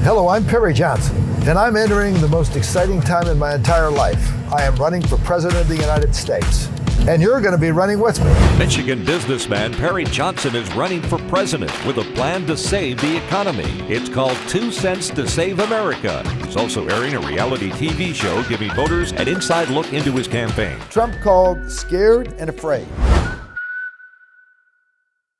Hello, I'm Perry Johnson, and I'm entering the most exciting time in my entire life. I am running for President of the United States, and you're going to be running with me. Michigan businessman Perry Johnson is running for president with a plan to save the economy. It's called 2 Cents to Save America. He's also airing a reality TV show giving voters an inside look into his campaign. Trump called Scared and Afraid.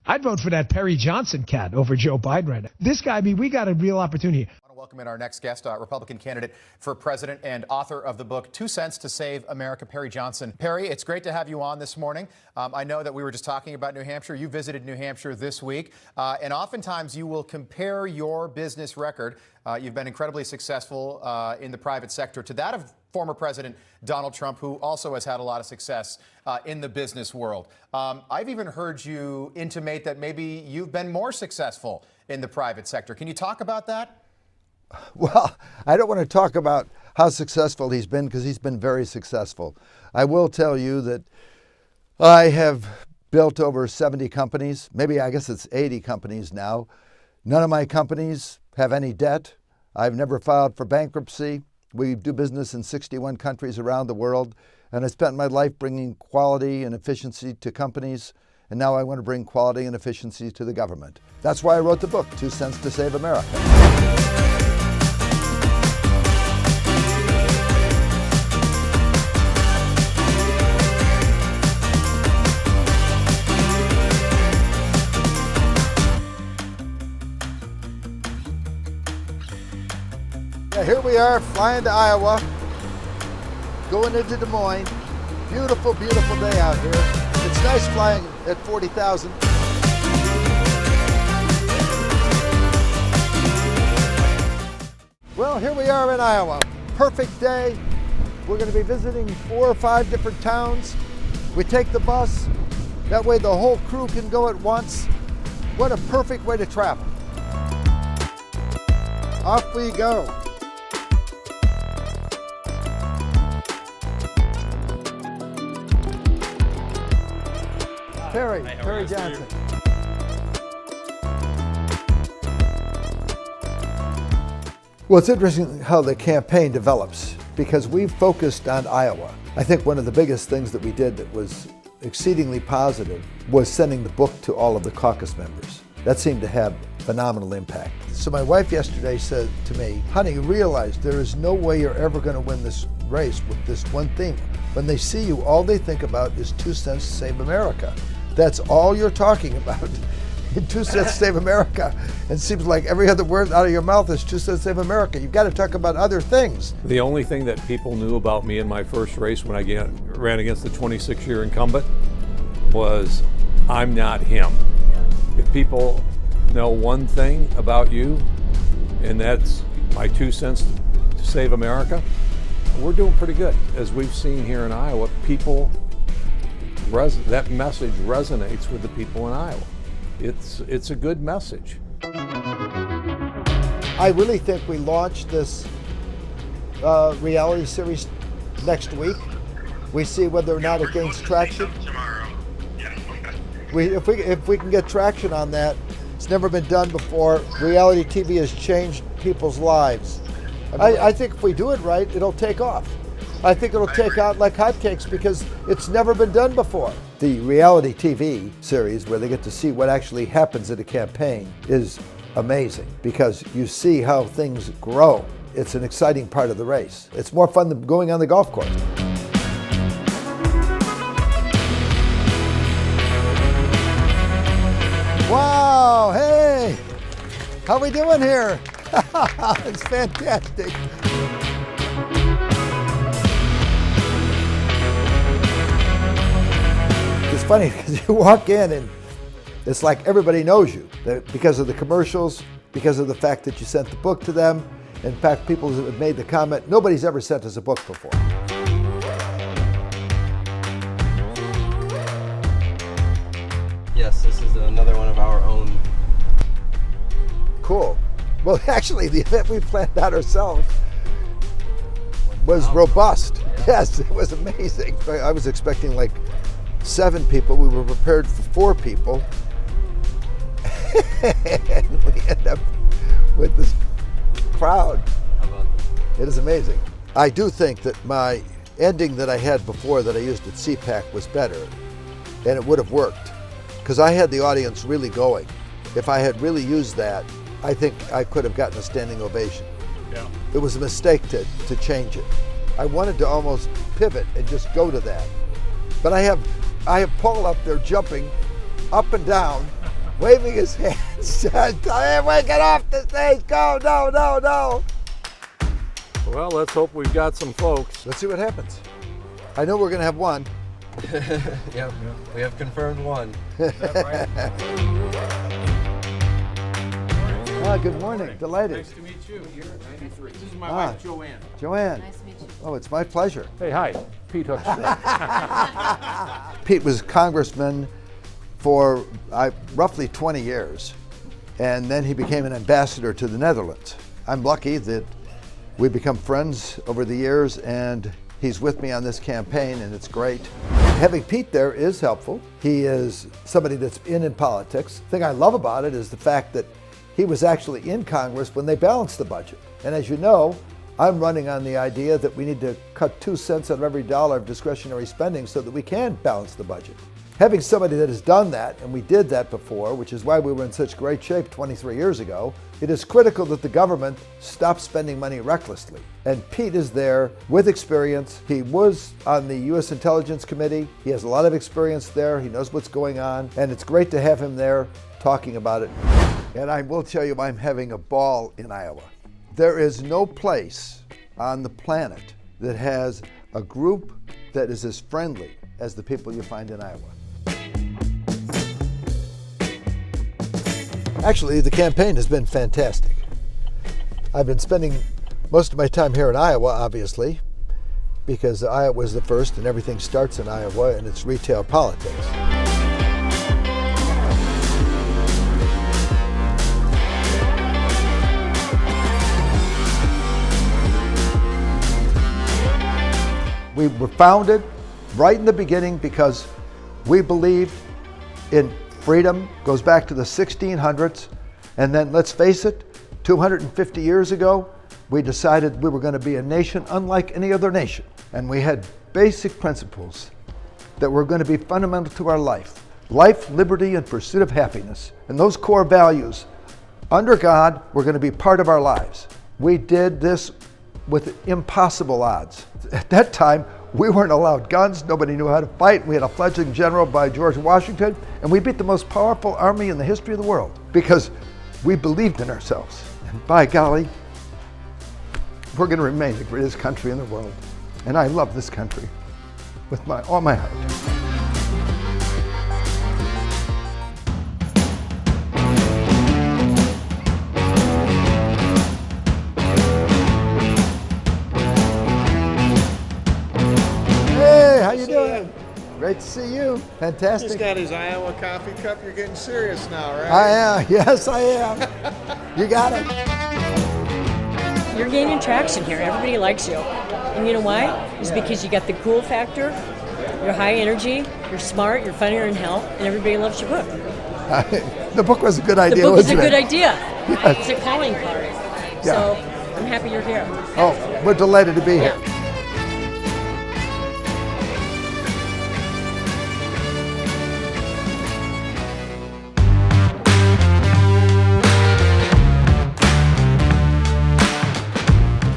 I'd vote for that Perry Johnson cat over Joe Biden right now. This guy, we got a real opportunity. I want to welcome in our next guest, Republican candidate for president and author of the book 2 Cents to Save America, Perry Johnson. Perry, it's great to have you on this morning. I know that we were just talking about New Hampshire. You visited New Hampshire this week, and oftentimes you will compare your business record. You've been incredibly successful in the private sector to that of former President Donald Trump, who also has had a lot of success in the business world. I've even heard you intimate that maybe you've been more successful in the private sector. Can you talk about that? Well, I don't want to talk about how successful he's been because he's been very successful. I will tell you that I have built over 70 companies. Maybe I guess it's 80 companies now. None of my companies have any debt. I've never filed for bankruptcy. We do business in 61 countries around the world, and I spent my life bringing quality and efficiency to companies, and now I want to bring quality and efficiency to the government. That's why I wrote the book, 2 Cents to Save America. Here we are flying to Iowa, going into Des Moines. Beautiful, beautiful day out here. It's nice flying at 40,000. Well, here we are in Iowa. Perfect day. We're going to be visiting 4 or 5 different towns. We take the bus. That way the whole crew can go at once. What a perfect way to travel. Off we go. Perry Johnson. Well, it's interesting how the campaign develops because we focused on Iowa. I think one of the biggest things that we did that was exceedingly positive was sending the book to all of the caucus members. That seemed to have phenomenal impact. So my wife yesterday said to me, honey, you realize there is no way you're ever going to win this race with this one thing. When they see you, all they think about is 2 cents to save America. That's all you're talking about. 2 cents to save America. It seems like every other word out of your mouth is 2 cents to save America. You've got to talk about other things. The only thing that people knew about me in my first race when I ran against the 26-year incumbent was I'm not him. If people know one thing about you, and that's my 2 cents to save America, we're doing pretty good. As we've seen here in Iowa, that message resonates with the people in Iowa. It's a good message. I really think we launch this reality series next week. We see whether or not it gains traction. If we can get traction on that, it's never been done before. Reality TV has changed people's lives. I think if we do it right, it'll take off. I think it'll take out like hotcakes because it's never been done before. The reality TV series where they get to see what actually happens at a campaign is amazing because you see how things grow. It's an exciting part of the race. It's more fun than going on the golf course. Wow, hey, how we doing here? It's fantastic. It's funny because you walk in and it's like everybody knows you because of the commercials, because of the fact that you sent the book to them. In fact, people have made the comment, nobody's ever sent us a book before. Yes, this is another one of our own. Cool. Well, actually, the event we planned out ourselves was robust. Yes, it was amazing. I was expecting like 7 people. We were prepared for 4 people. And we end up with this proud. How about that? It is amazing. I do think that my ending that I had before that I used at CPAC was better, and it would have worked, because I had the audience really going. If I had really used that, I think I could have gotten a standing ovation. Yeah. It was a mistake to change it. I wanted to almost pivot and just go to that. But I have Paul up there jumping up and down, waving his hands. Hey, get off the stage, go, no, no, no. Well, let's hope we've got some folks. Let's see what happens. I know we're gonna have one. Yep, we have confirmed one. Good morning, delighted. Nice to meet you. This is my wife, Joanne. Joanne. Nice to meet you. Oh, it's my pleasure. Hey, hi, Pete Hoekstra. Pete was congressman for roughly 20 years, and then he became an ambassador to the Netherlands. I'm lucky that we've become friends over the years, and he's with me on this campaign, and it's great. Having Pete there is helpful. He is somebody that's in politics. The thing I love about it is the fact that he was actually in Congress when they balanced the budget. And as you know, I'm running on the idea that we need to cut 2 cents out of every dollar of discretionary spending so that we can balance the budget. Having somebody that has done that, and we did that before, which is why we were in such great shape 23 years ago, it is critical that the government stop spending money recklessly. And Pete is there with experience. He was on the U.S. Intelligence Committee. He has a lot of experience there. He knows what's going on. And it's great to have him there talking about it. And I will tell you, I'm having a ball in Iowa. There is no place on the planet that has a group that is as friendly as the people you find in Iowa. Actually, the campaign has been fantastic. I've been spending most of my time here in Iowa, obviously, because Iowa is the first and everything starts in Iowa, and it's retail politics. We were founded right in the beginning because we believed in freedom. Goes back to the 1600s. And then, let's face it, 250 years ago, we decided we were going to be a nation unlike any other nation. And we had basic principles that were going to be fundamental to our life. Life, liberty, and pursuit of happiness. And those core values, under God, were going to be part of our lives. We did this with impossible odds. At that time, we weren't allowed guns, nobody knew how to fight. We had a fledgling general by George Washington, and we beat the most powerful army in the history of the world because we believed in ourselves. And by golly, we're going to remain the greatest country in the world. And I love this country with all my heart. How you doing? Great to see you. Fantastic. He's got his Iowa coffee cup. You're getting serious now, right? I am. Yes, I am. You got it. You're gaining traction here. Everybody likes you. And you know why? It's because you got the cool factor, you're high energy, you're smart, you're funnier than hell, and everybody loves your book. The book was a good idea, The book is a wasn't good it? idea. Yes. It's a calling card. So I'm happy you're here. Oh, we're delighted to be here.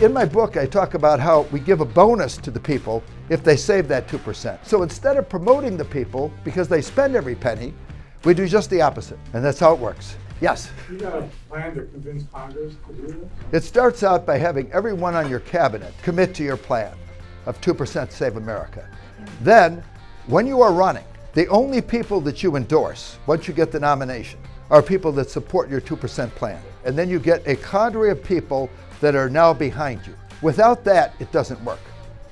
In my book, I talk about how we give a bonus to the people if they save that 2%. So instead of promoting the people because they spend every penny, we do just the opposite. And that's how it works. Yes? You got a plan to convince Congress to do this? It starts out by having everyone on your cabinet commit to your plan of 2% Save America. Then, when you are running, the only people that you endorse, once you get the nomination, are people that support your 2% plan. And then you get a cadre of people that are now behind you. Without that, it doesn't work.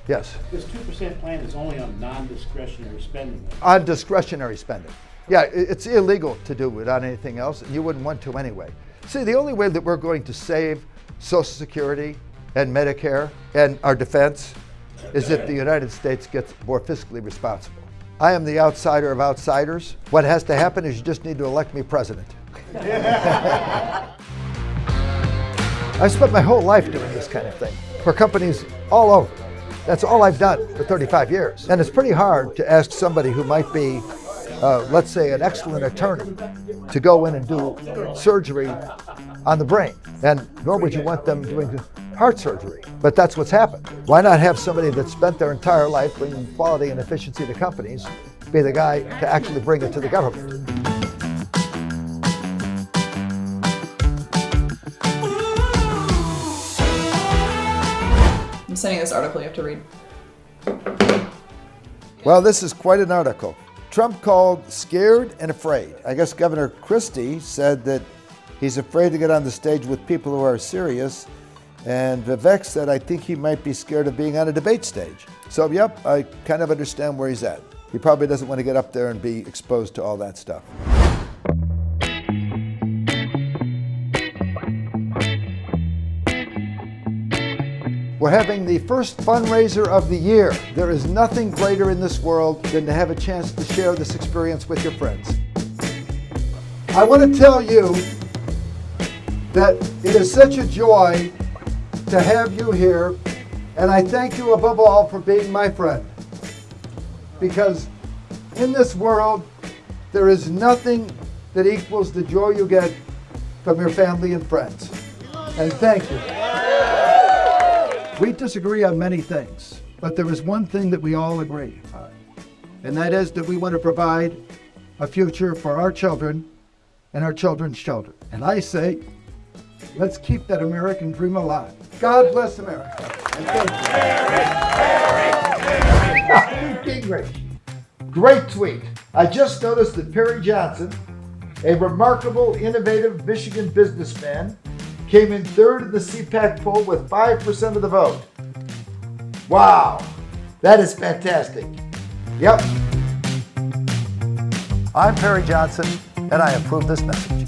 Yes? This 2% plan is only on non-discretionary spending. On discretionary spending. Yeah, it's illegal to do it on anything else, and you wouldn't want to anyway. See, the only way that we're going to save Social Security and Medicare and our defense is if the United States gets more fiscally responsible. I am the outsider of outsiders. What has to happen is you just need to elect me president. I spent my whole life doing this kind of thing for companies all over. That's all I've done for 35 years. And it's pretty hard to ask somebody who might be, let's say, an excellent attorney to go in and do surgery on the brain. And nor would you want them doing heart surgery. But that's what's happened. Why not have somebody that spent their entire life bringing quality and efficiency to companies be the guy to actually bring it to the government? I'm sending this article you have to read. Well, this is quite an article. Trump called scared and afraid. I guess Governor Christie said that he's afraid to get on the stage with people who are serious. And Vivek said, I think he might be scared of being on a debate stage. So, yep, I kind of understand where he's at. He probably doesn't want to get up there and be exposed to all that stuff. We're having the first fundraiser of the year. There is nothing greater in this world than to have a chance to share this experience with your friends. I want to tell you that it is such a joy to have you here, and I thank you above all for being my friend. Because in this world, there is nothing that equals the joy you get from your family and friends. And thank you. We disagree on many things, but there is one thing that we all agree on, and that is that we want to provide a future for our children and our children's children. And I say, let's keep that American dream alive. God bless America. And thank you. Great tweet. I just noticed that Perry Johnson, a remarkable, innovative Michigan businessman, came in third in the CPAC poll with 5% of the vote. Wow, that is fantastic. Yep. I'm Perry Johnson, and I approve this message.